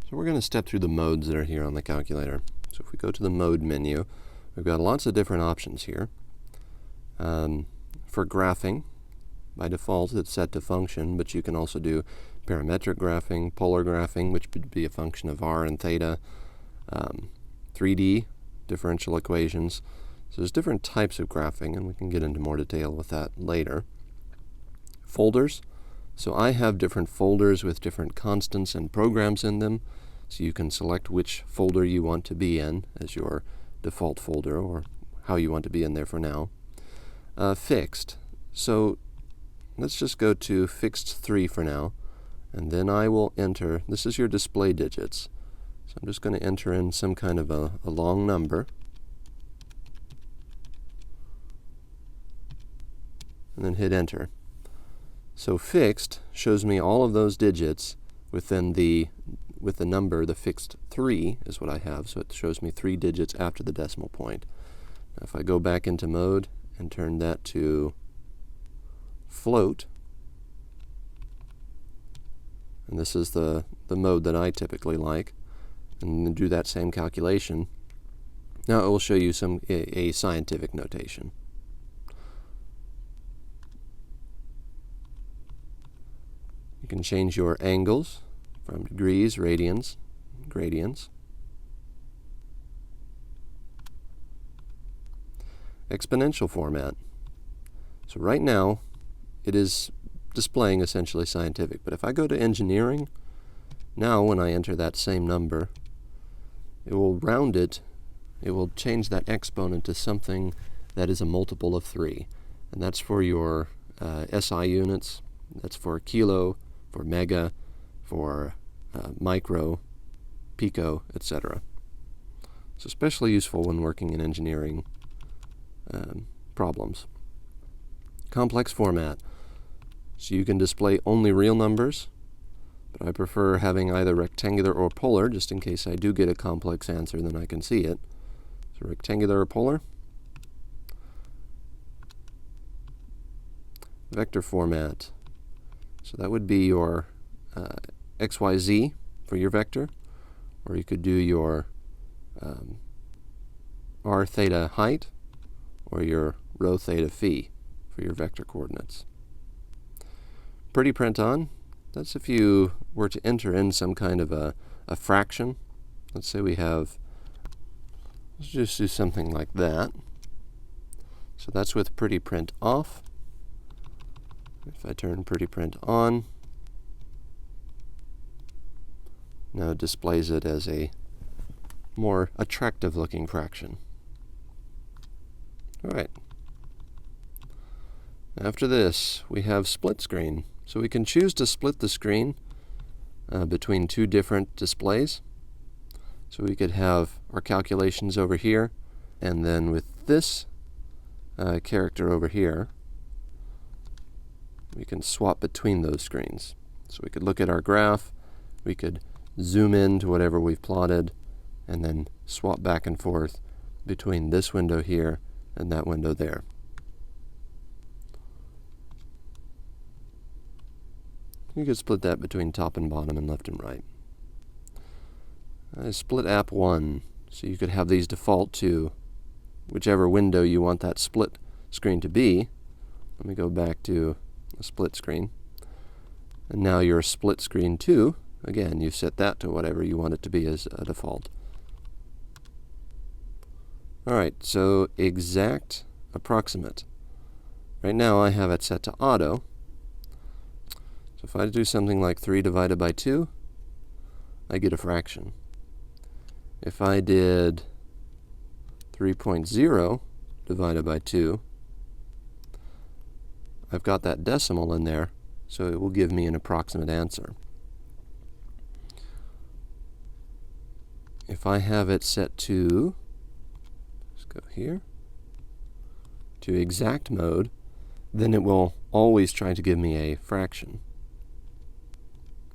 So we're going to step through the modes that are here on the calculator. So if we go to the mode menu, we've got lots of different options here. For graphing, by default it's set to function, but you can also do parametric graphing, polar graphing, which would be a function of r and theta, 3D, differential equations. So there's different types of graphing, and we can get into more detail with that later. Folders. So I have different folders with different constants and programs in them, so you can select which folder you want to be in as your default folder, or how you want to be in there for now. Fixed. So let's just go to fixed 3 for now, and then I will enter, this is your display digits. So I'm just going to enter in some kind of a long number, and then hit enter. So fixed shows me all of those digits with the number, the fixed 3 is what I have, so it shows me 3 digits after the decimal point. Now if I go back into mode and turn that to float, and this is the mode that I typically like, and then do that same calculation, now it will show you a scientific notation. You can change your angles from degrees, radians, gradients. Exponential format. So right now it is displaying essentially scientific, but if I go to engineering, now when I enter that same number, it will round it, it will change that exponent to something that is a multiple of 3, and that's for your SI units, that's for kilo, for mega, for micro, pico, etc. It's especially useful when working in engineering problems. Complex format. So you can display only real numbers, but I prefer having either rectangular or polar, just in case I do get a complex answer, then I can see it. So rectangular or polar. Vector format. So that would be your XYZ for your vector, or you could do your r theta height, or your rho theta phi for your vector coordinates. Pretty print on. That's if you were to enter in some kind of a fraction. Let's say we have, let's just do something like that. So that's with pretty print off. If I turn pretty print on, now it displays it as a more attractive looking fraction. Alright. After this, we have split screen. So we can choose to split the screen between 2 different displays. So we could have our calculations over here, and then with this character over here, we can swap between those screens. So we could look at our graph, we could zoom in to whatever we've plotted, and then swap back and forth between this window here and that window there. You could split that between top and bottom and left and right. Split app 1, so you could have these default to whichever window you want that split screen to be. Let me go back to a split screen. And now your split screen 2, again, you set that to whatever you want it to be as a default. Alright, so exact approximate. Right now I have it set to auto. So if I do something like 3 divided by 2, I get a fraction. If I did 3.0 divided by 2, I've got that decimal in there, so it will give me an approximate answer. If I have it set to, let's go here, to exact mode, then it will always try to give me a fraction.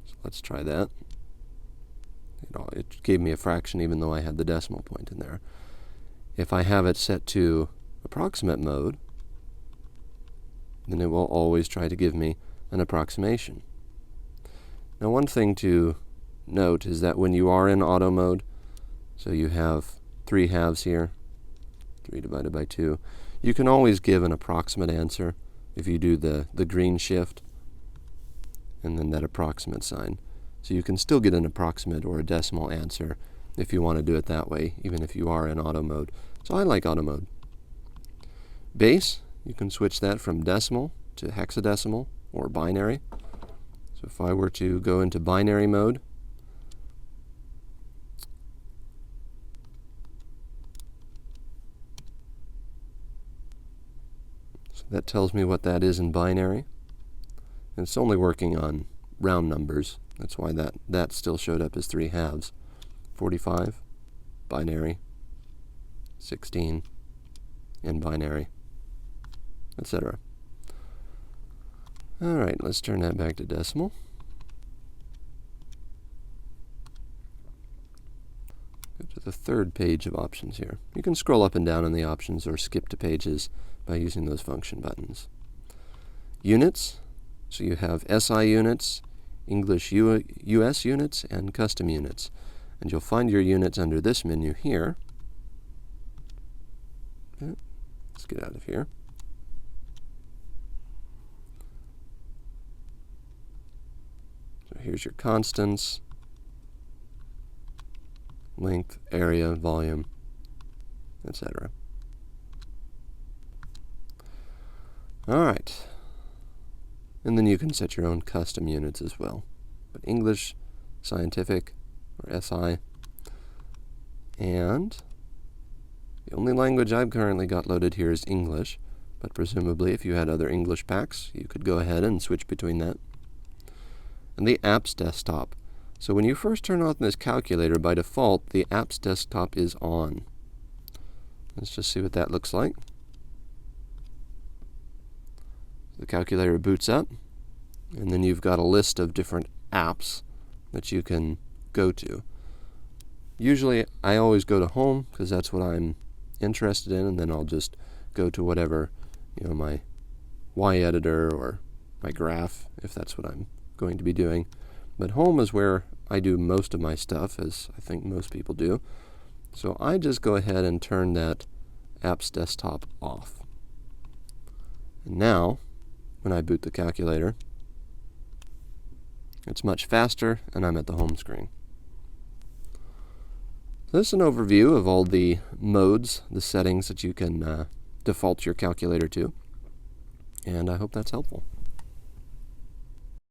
So let's try that. It gave me a fraction even though I had the decimal point in there. If I have it set to approximate mode, then it will always try to give me an approximation. Now one thing to note is that when you are in auto mode, so you have 3 halves here, 3 divided by 2, you can always give an approximate answer if you do the green shift and then that approximate sign. So you can still get an approximate or a decimal answer if you want to do it that way, even if you are in auto mode. So I like auto mode. Base, you can switch that from decimal to hexadecimal or binary. So if I were to go into binary mode, so that tells me what that is in binary. And it's only working on round numbers. That's why that still showed up as 3 halves. 45, binary, 16, in binary, etc. All right, let's turn that back to decimal. Go to the third page of options here. You can scroll up and down in the options or skip to pages by using those function buttons. Units, so you have SI units, English US units, and custom units. And you'll find your units under this menu here. Okay, let's get out of here. So here's your constants, length, area, volume, etc. All right. And then you can set your own custom units as well. But English, scientific, or SI. And the only language I've currently got loaded here is English, but presumably if you had other English packs, you could go ahead and switch between that. And the apps desktop. So when you first turn on this calculator, by default, the apps desktop is on. Let's just see what that looks like. The calculator boots up, and then you've got a list of different apps that you can go to. Usually I always go to home because that's what I'm interested in, and then I'll just go to whatever, my Y editor or my graph, if that's what I'm going to be doing. But home is where I do most of my stuff, as I think most people do. So I just go ahead and turn that apps desktop off. And now, when I boot the calculator, it's much faster, and I'm at the home screen. So this is an overview of all the modes, the settings that you can default your calculator to, and I hope that's helpful.